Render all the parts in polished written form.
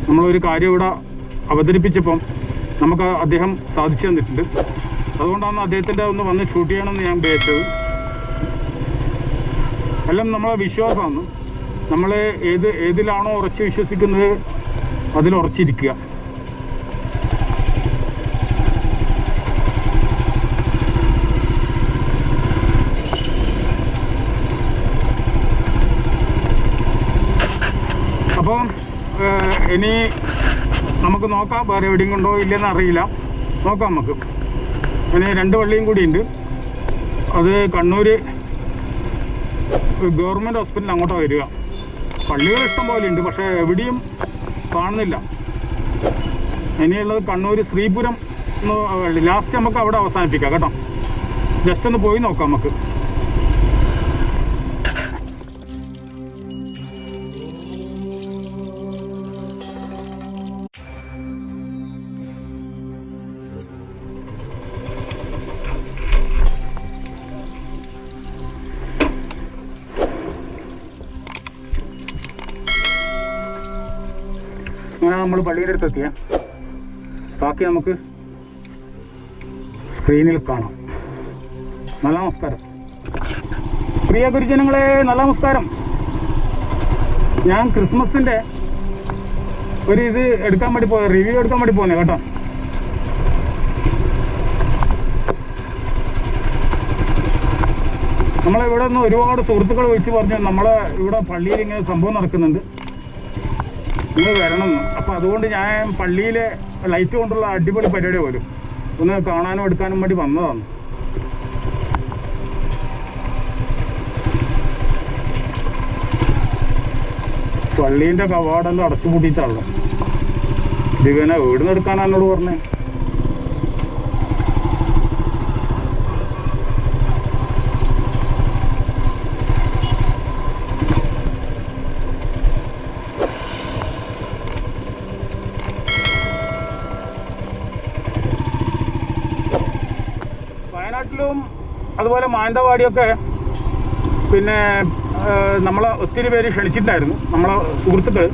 നമ്മളൊരു കാര്യം ഇവിടെ അവതരിപ്പിച്ചപ്പം നമുക്ക് അദ്ദേഹം സാധിച്ചു തന്നിട്ടുണ്ട്. അതുകൊണ്ടാണ് അദ്ദേഹത്തിൻ്റെ ഒന്ന് വന്ന് ഷൂട്ട് ചെയ്യണമെന്ന് ഞാൻ ഉദ്ദേശിച്ചത്. എല്ലാം നമ്മളെ വിശ്വാസമാണ്. നമ്മൾ ഏതിലാണോ ഉറച്ച് വിശ്വസിക്കുന്നത് അതിൽ ഉറച്ചിരിക്കുക. അപ്പോൾ ഇനി നമുക്ക് നോക്കാം, വേറെ എവിടെയും കൊണ്ടോ ഇല്ലെന്ന് അറിയില്ല, നോക്കാം നമുക്ക്. പിന്നെ 2 പള്ളിയും കൂടിയുണ്ട്. അത് കണ്ണൂർ ഗവൺമെൻറ് ഹോസ്പിറ്റലിൽ അങ്ങോട്ടാണ് വരിക. പള്ളികൾ ഇഷ്ടം പോലെ ഉണ്ട്, പക്ഷേ എവിടെയും കാണുന്നില്ല. ഇനിയുള്ളത് കണ്ണൂർ ശ്രീപുരം ലാസ്റ്റ് നമുക്ക് അവിടെ അവസാനിപ്പിക്കാം കേട്ടോ. ജസ്റ്റ് ഒന്ന് പോയി നോക്കാം നമുക്ക്. അങ്ങനെ നമ്മൾ പള്ളിയുടെ അടുത്ത് എത്തിയ ബാക്കി നമുക്ക് സ്ക്രീനിൽ കാണാം. നല്ല നമസ്കാരം പ്രിയ ഗുരുജനങ്ങളെ, നല്ല നമസ്കാരം. ഞാൻ ക്രിസ്മസിൻ്റെ ഇത് എടുക്കാൻ വേണ്ടി റിവ്യൂ എടുക്കാൻ വേണ്ടി പോകുന്നത് കേട്ടോ. നമ്മളിവിടെ നിന്ന് ഒരുപാട് സുഹൃത്തുക്കൾ വിളിച്ച് പറഞ്ഞു നമ്മളെ ഇവിടെ പള്ളിയിൽ ഇങ്ങനെ സംഭവം നടക്കുന്നുണ്ട്, നിങ്ങൾ വരണം. അപ്പം അതുകൊണ്ട് ഞാൻ പള്ളിയിലെ ലൈറ്റ് കൊണ്ടുള്ള അടിപൊളി പരിപാടി പോലും ഒന്ന് കാണാനും എടുക്കാനും വേണ്ടി വന്നതാണ്. പള്ളീൻ്റെ കവാടെല്ലാം അടച്ചു പൂട്ടിയിട്ടാണല്ലോ. ദിവനെ വീടിന് എടുക്കാനാണ് എന്നോട് പറഞ്ഞേ. വയനാട്ടിലും അതുപോലെ മാനന്തവാടിയൊക്കെ പിന്നെ നമ്മളെ ഒത്തിരി പേര് ക്ഷണിച്ചിട്ടുണ്ടായിരുന്നു. നമ്മളെ സുഹൃത്തുക്കൾ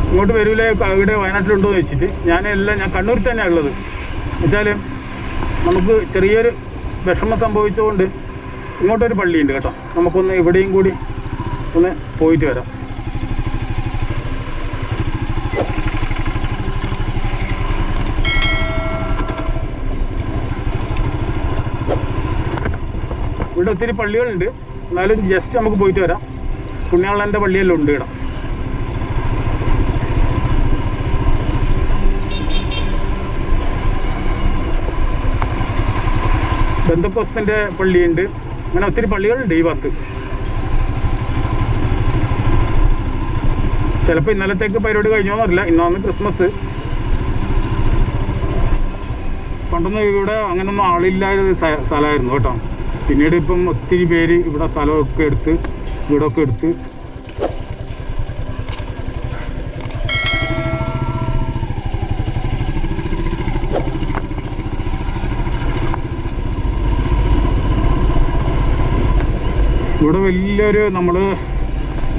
ഇങ്ങോട്ട് വരൂലേ, ഇവിടെ വയനാട്ടിലുണ്ടോ എന്ന് വെച്ചിട്ട്. ഞാൻ കണ്ണൂരിൽ തന്നെയാണ് ഉള്ളത്. എന്നുവെച്ചാൽ നമുക്ക് ചെറിയൊരു വിഷമം സംഭവിച്ചുകൊണ്ട് ഇങ്ങോട്ടൊരു പള്ളിയുണ്ട് കേട്ടോ. നമുക്കൊന്ന് ഇവിടെയും കൂടി ഒന്ന് പോയിട്ട് വരാം. ഇവിടെ ഒത്തിരി പള്ളികളുണ്ട്, എന്നാലും ജസ്റ്റ് നമുക്ക് പോയിട്ട് വരാം. പുണ്യാളൻ്റെ പള്ളിയെല്ലാം ഉണ്ട് ഇവിടെ. ബന്ധക്കോസ്തിൻ്റെ പള്ളിയുണ്ട്, അങ്ങനെ ഒത്തിരി പള്ളികളുണ്ട് ഈ ഭാഗത്ത്. ചിലപ്പോൾ ഇന്നലത്തേക്ക് പരിപാടി കഴിഞ്ഞോന്നറിയില്ല, ഇന്നാണ് ക്രിസ്മസ്. പണ്ടൊന്നും ഇവിടെ അങ്ങനൊന്നും ആളില്ലാത്ത സ്ഥലമായിരുന്നു കേട്ടോ. പിന്നീട് ഇപ്പം ഒത്തിരി പേര് ഇവിടെ സ്ഥലമൊക്കെ എടുത്ത് വീടൊക്കെ എടുത്ത് ഇവിടെ വലിയൊരു നമ്മൾ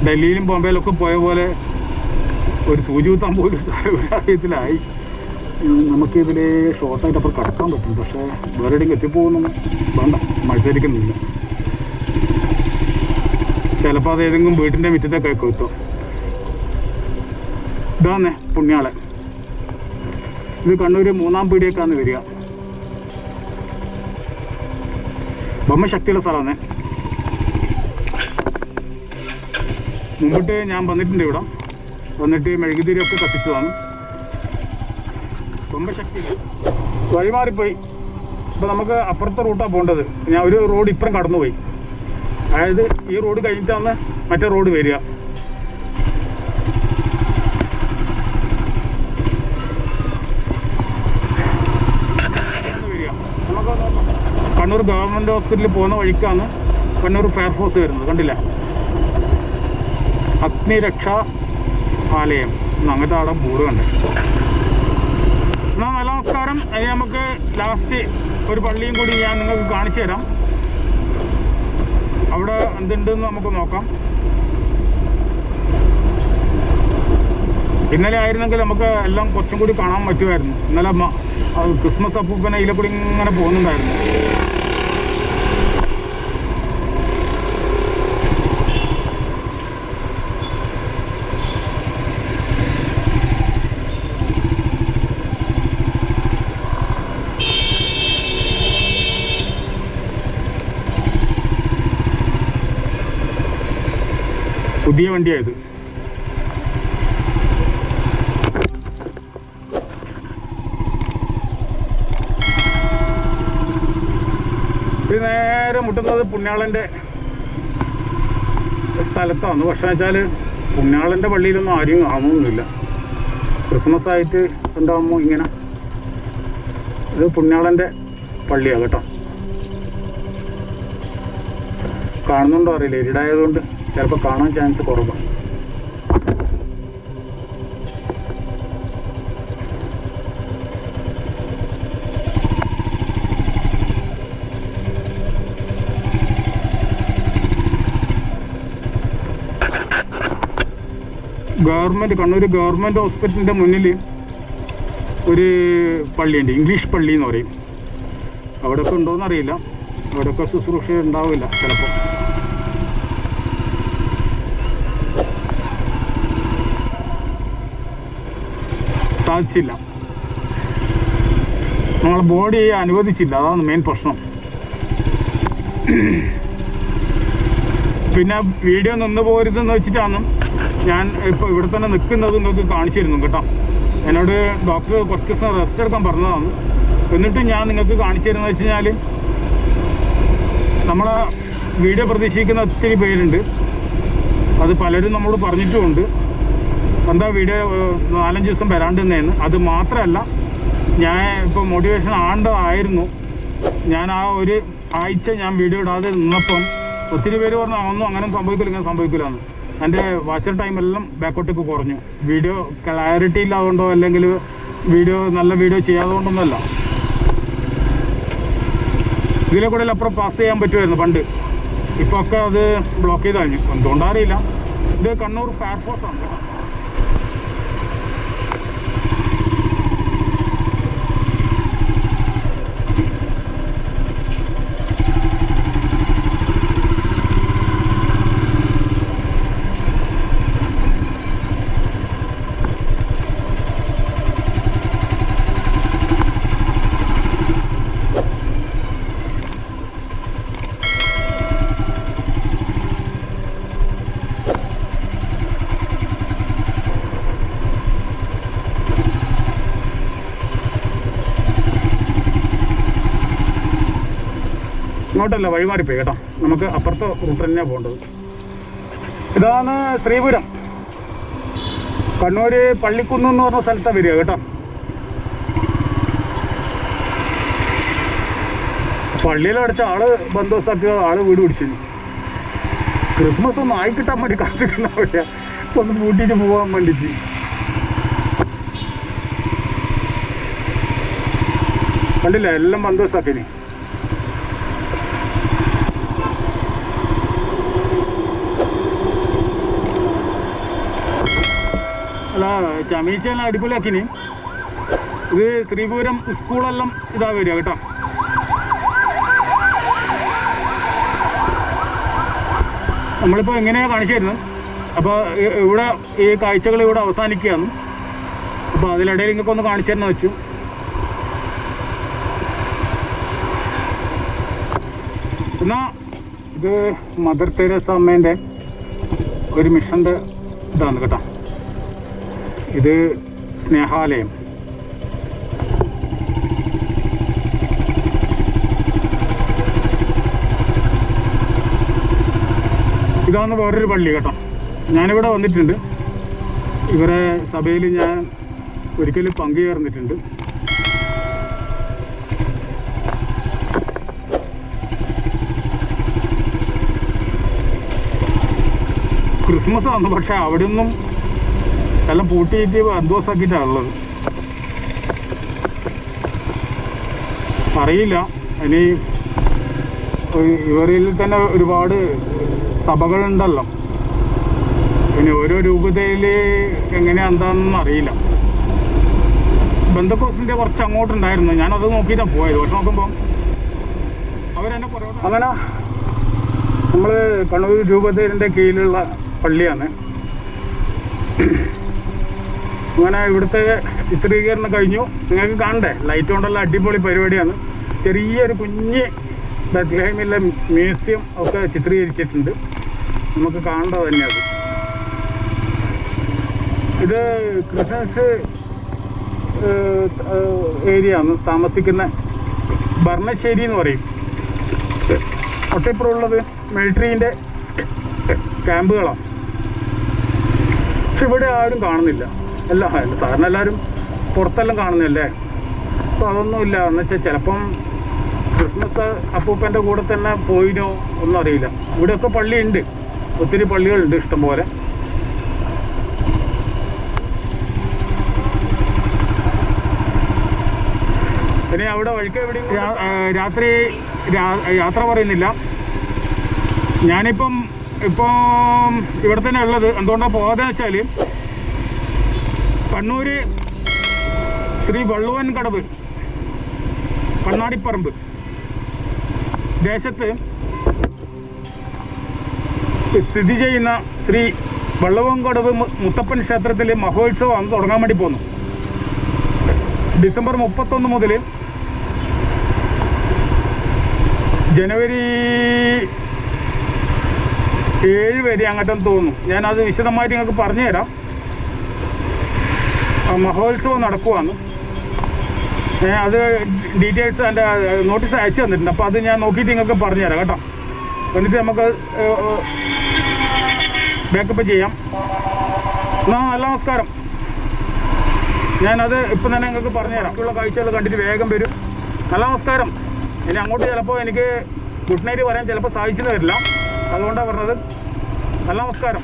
ഡൽഹിയിലും ബോംബെയിലൊക്കെ പോയ പോലെ ഒരു സൂചി കുത്താൻ പോലും സാഹചര്യത്തിലായി. നമുക്കിതിൽ ഷോർട്ടായിട്ട് അപ്പുറം കടക്കാൻ പറ്റും, പക്ഷേ വേറെ എവിടെയെങ്കിലും എത്തിപ്പോകുന്നു വേണ്ട, മത്സരിക്കുന്നില്ല. ചിലപ്പോൾ അത് ഏതെങ്കിലും വീട്ടിൻ്റെ മുറ്റത്തേക്കൊക്കെ എത്തും. ഇതാന്നേ പുണ്യാളെ. ഇത് കണ്ണൂർ 3-ാം പീടിയേക്കാണ് വരിക. ബ്രഹ്മശക്തിയുള്ള സ്ഥലമാണ്. മുമ്പിട്ട് ഞാൻ വന്നിട്ടുണ്ട് ഇവിടെ, വന്നിട്ട് മെഴുകുതിരിയൊക്കെ കത്തിച്ചതാണ്. ബ്രഹ്മശക്തി വഴിമാറിപ്പോയി. ഇപ്പോൾ നമുക്ക് അപ്പുറത്തെ റൂട്ടാണ് പോകേണ്ടത്. ഞാൻ ഒരു റോഡ് ഇപ്പുറം കടന്നുപോയി. അതായത് ഈ റോഡ് കഴിഞ്ഞിട്ടാണ് മറ്റേ റോഡ് വരിക. നമുക്ക് കണ്ണൂർ ഗവൺമെൻറ് ഹോസ്പിറ്റലിൽ പോകുന്ന വഴിക്കാണ് കണ്ണൂർ ഫയർഫോഴ്സ് വരുന്നത്. കണ്ടില്ല, അഗ്നിരക്ഷാ ആലയം അങ്ങനത്തെ അവിടെ ബോർഡ് കണ്ടേ. എന്നാൽ നല്ല നമസ്കാരം. ഇനി നമുക്ക് ലാസ്റ്റ് ഒരു പള്ളിയും കൂടി ഞാൻ നിങ്ങൾക്ക് കാണിച്ചു തരാം. അവിടെ എന്തുണ്ടെന്ന് നമുക്ക് നോക്കാം. ഇന്നലെ ആയിരുന്നെങ്കിൽ നമുക്ക് എല്ലാം കുറച്ചും കൂടി കാണാൻ പറ്റുമായിരുന്നു. ഇന്നലെ ക്രിസ്മസ് അപ്പൂപ്പനെ ഇതിലെ കൂടി ഇങ്ങനെ പോകുന്നുണ്ടായിരുന്നു. പുതിയ വണ്ടിയായത്. ഇത് നേരെ മുട്ടുന്നത് പുണ്യാളൻ്റെ സ്ഥലത്താണ്. പക്ഷേ വെച്ചാൽ പുണ്യാളൻ്റെ പള്ളിയിലൊന്നും ആരും കാണുമൊന്നുമില്ല. ക്രിസ്മസ് ആയിട്ട് ഉണ്ടാകുമ്പോൾ ഇങ്ങനെ. ഇത് പുണ്യാളൻ്റെ പള്ളിയാണ് കേട്ടോ. കാണുന്നുണ്ടോ അറിയില്ല, ഇരുടായതുകൊണ്ട് ചിലപ്പോൾ കാണാൻ ചാൻസ് കുറവാണ്. കണ്ണൂർ ഗവൺമെൻറ് ഹോസ്പിറ്റലിൻ്റെ മുന്നിൽ ഒരു പള്ളിയുണ്ട്, ഇംഗ്ലീഷ് പള്ളി എന്ന് പറയും. അവിടെയൊക്കെ ഉണ്ടോയെന്ന് അറിയില്ല. അവിടെയൊക്കെ ശുശ്രൂഷ ഉണ്ടാവില്ല ചിലപ്പോൾ. സാധിച്ചില്ല, നമ്മളെ ബോഡി അനുവദിച്ചില്ല. അതാണ് മെയിൻ പ്രശ്നം. പിന്നെ വീഡിയോ നിന്ന് പോരുതെന്ന് വെച്ചിട്ടാണ് ഞാൻ ഇപ്പോൾ ഇവിടെ തന്നെ നിൽക്കുന്നത് നിങ്ങൾക്ക് കാണിച്ചിരുന്നു കേട്ടോ. എന്നോട് ഡോക്ടർ കുറച്ച് ദിവസം റെസ്റ്റ് എടുക്കാൻ പറഞ്ഞതാണ്. എന്നിട്ട് ഞാൻ നിങ്ങൾക്ക് കാണിച്ചു തരുന്നത് വെച്ച് കഴിഞ്ഞാൽ, നമ്മളെ വീഡിയോ പ്രതീക്ഷിക്കുന്ന ഒത്തിരി പേരുണ്ട്. അത് പലരും നമ്മളോട് പറഞ്ഞിട്ടുമുണ്ട്, എന്താ വീഡിയോ 4-5 ദിവസം വരാണ്ടെന്നേന്ന്. അത് മാത്രമല്ല, ഞാൻ ഇപ്പോൾ മോട്ടിവേഷൻ ആണ്ടതായിരുന്നു. ഞാൻ ആ ഒരു ആഴ്ച ഞാൻ വീഡിയോ ഇടാതെ നിന്നപ്പം ഒത്തിരി പേര് പറഞ്ഞു ഒന്നും അങ്ങനെ സംഭവിക്കില്ല, ഇങ്ങനെ സംഭവിക്കില്ല എന്ന്. എൻ്റെ വാച്ചർ ടൈമെല്ലാം ബാക്കോട്ടേക്ക് കുറഞ്ഞു. വീഡിയോ ക്ലാരിറ്റി ഇല്ലാതുകൊണ്ടോ അല്ലെങ്കിൽ നല്ല വീഡിയോ ചെയ്യാതുകൊണ്ടൊന്നുമല്ല. ഇതിലെ കൂടെ അപ്പുറം പാസ് ചെയ്യാൻ പറ്റുമായിരുന്നു പണ്ട്. ഇപ്പോൾ ഒക്കെ അത് ബ്ലോക്ക് ചെയ്ത് കഴിഞ്ഞു, എന്തുകൊണ്ടറിയില്ല. ഇത് കണ്ണൂർ ഫയർഫോഴ്സാണ് കേട്ടോ. ഇങ്ങോട്ടല്ല, വഴിമാറിപ്പോയി കേട്ടോ. നമുക്ക് അപ്പുറത്തെ റൂട്ട് തന്നെയാണ് പോകേണ്ടത്. ഇതാണ് ശ്രീപുരം, കണ്ണൂർ പള്ളിക്കുന്ന് എന്ന് പറഞ്ഞ സ്ഥലത്താണ് വരിക കേട്ടോ. പള്ളിയിലടച്ച ആള് ബന്ധുവസാക്കിയ ആള് വീട് പിടിച്ചിരുന്നു. ക്രിസ്മസ് ഒന്നും ആയിക്കിട്ടാൻ വേണ്ടി കാത്തിക്കുന്ന വഴിയാ, ഒന്ന് കൂട്ടിയിട്ട് പോകാൻ വേണ്ടിയിട്ട്. കണ്ടില്ല, എല്ലാം ബന്ധുവസാക്കിന്. അല്ല, ചമീച്ചെല്ലാം അടിപൊളിയാക്കിന്. ഇത് ശ്രീപുരം സ്കൂളെല്ലാം ഇതാ വരിക കേട്ടോ. നമ്മളിപ്പോൾ എങ്ങനെയാണ് കാണിച്ചു തരുന്നത്. അപ്പോൾ ഇവിടെ ഈ കാഴ്ചകൾ ഇവിടെ അവസാനിക്കുകയാണ്. അപ്പോൾ അതിനിടയിൽ നിങ്ങൾക്ക് ഒന്ന് കാണിച്ചു തരുന്ന വെച്ചു. എന്നാൽ ഇത് മദർ തെരേസ അമ്മേൻ്റെ ഒരു മിഷൻ്റെ ഇതാണ് കേട്ടോ. ഇത് സ്നേഹാലയം. ഇതാണ് വേറൊരു പള്ളി കേട്ടോ. ഞാനിവിടെ വന്നിട്ടുണ്ട്. ഇവരെ സഭയിൽ ഞാൻ ഒരിക്കലും പങ്കുചേർന്നിട്ടുണ്ട്. ക്രിസ്മസ് ആണ്, പക്ഷെ അവിടെ ഒന്നും എല്ലാം പൂട്ടിയിട്ട് അധ്വാസാക്കിയിട്ടാണ് ഉള്ളത്. അറിയില്ല, ഇനി ഇവരിൽ തന്നെ ഒരുപാട് സഭകളുണ്ടല്ലോ. പിന്നെ ഓരോ രൂപതയിൽ എങ്ങനെയാ എന്താണെന്നൊന്നും അറിയില്ല. ബന്ധക്കോസിൻ്റെ കുറച്ച് അങ്ങോട്ടുണ്ടായിരുന്നു, ഞാനത് നോക്കിയിട്ടാണ് പോയത്. പക്ഷെ നോക്കുമ്പം അവരെന്നെ കുറേ അങ്ങനെ നമ്മൾ കണ്ണൂർ രൂപതയുടെ കീഴിലുള്ള പള്ളിയാണ്. അങ്ങനെ ഇവിടുത്തെ ചിത്രീകരണം കഴിഞ്ഞു. നിങ്ങൾക്ക് കാണണ്ടേ, ലൈറ്റ് കൊണ്ടുള്ള അടിപൊളി പരിപാടിയാണ്. ചെറിയൊരു കുഞ്ഞ് ബത്ലഹേമിലെ മ്യൂസിയം ഒക്കെ ചിത്രീകരിച്ചിട്ടുണ്ട്, നമുക്ക് കാണേണ്ടത് തന്നെ അത്. ഇത് ക്രിസ്ത്യൻസ് ഏരിയ ആണ് താമസിക്കുന്ന, ഭരണശ്ശേരി എന്ന് പറയും. ഒട്ടിപ്പുറമുള്ളത് മിലിറ്ററീൻ്റെ ക്യാമ്പുകളാണ്. പക്ഷെ ഇവിടെ ആരും കാണുന്നില്ല, സാധാരണ എല്ലാവരും പുറത്തെല്ലാം കാണുന്നല്ലേ. അപ്പോൾ അതൊന്നുമില്ല. എന്ന് വെച്ചാൽ ചിലപ്പം ക്രിസ്മസ് അപ്പൂപ്പൻ്റെ കൂടെ തന്നെ പോയിനോ ഒന്നും അറിയില്ല. ഇവിടെയൊക്കെ പള്ളിയുണ്ട്, ഒത്തിരി പള്ളികളുണ്ട് ഇഷ്ടംപോലെ. പിന്നെ അവിടെ വഴിക്ക് എവിടെയും രാത്രി യാത്ര പറയുന്നില്ല. ഞാനിപ്പം ഇവിടെ തന്നെ ഉള്ളത്. എന്തുകൊണ്ടാണ് പോകാതെന്ന് വെച്ചാൽ കണ്ണൂർ ശ്രീ വള്ളുവൻ കടവ് കണ്ണാടിപ്പറമ്പ് ദേശത്ത് സ്ഥിതി ചെയ്യുന്ന ശ്രീ വള്ളുവൻകടവ് മുത്തപ്പൻ ക്ഷേത്രത്തിൽ മഹോത്സവം തുടങ്ങാൻ വേണ്ടി പോന്നു. ഡിസംബർ 31 മുതൽ ജനുവരി 7 വരെ അങ്ങോട്ടെന്ന് തോന്നുന്നു. ഞാനത് വിശദമായിട്ട് നിങ്ങൾക്ക് പറഞ്ഞു തരാം. മഹോത്സവം നടക്കുവാണ്. അത് ഡീറ്റെയിൽസ് എൻ്റെ നോട്ടീസ് അയച്ചു തന്നിട്ടുണ്ട്. അപ്പോൾ അത് ഞാൻ നോക്കിയിട്ട് നിങ്ങൾക്ക് പറഞ്ഞു തരാം കേട്ടോ. എന്നിട്ട് നമുക്ക് ബാക്കപ്പ് ചെയ്യാം. നല്ല നമസ്കാരം. ഞാനത് ഇപ്പം തന്നെ നിങ്ങൾക്ക് പറഞ്ഞു തരാം. ഉള്ള കാഴ്ചകൾ കണ്ടിട്ട് വേഗം വരും. നല്ല നമസ്കാരം. ഇനി അങ്ങോട്ട് ചിലപ്പോൾ എനിക്ക് ഗുഡ് നൈറ്റ് പറയാൻ ചിലപ്പോൾ സാധിച്ചു തരില്ല, അതുകൊണ്ടാണ് പറഞ്ഞത്. നല്ല നമസ്കാരം.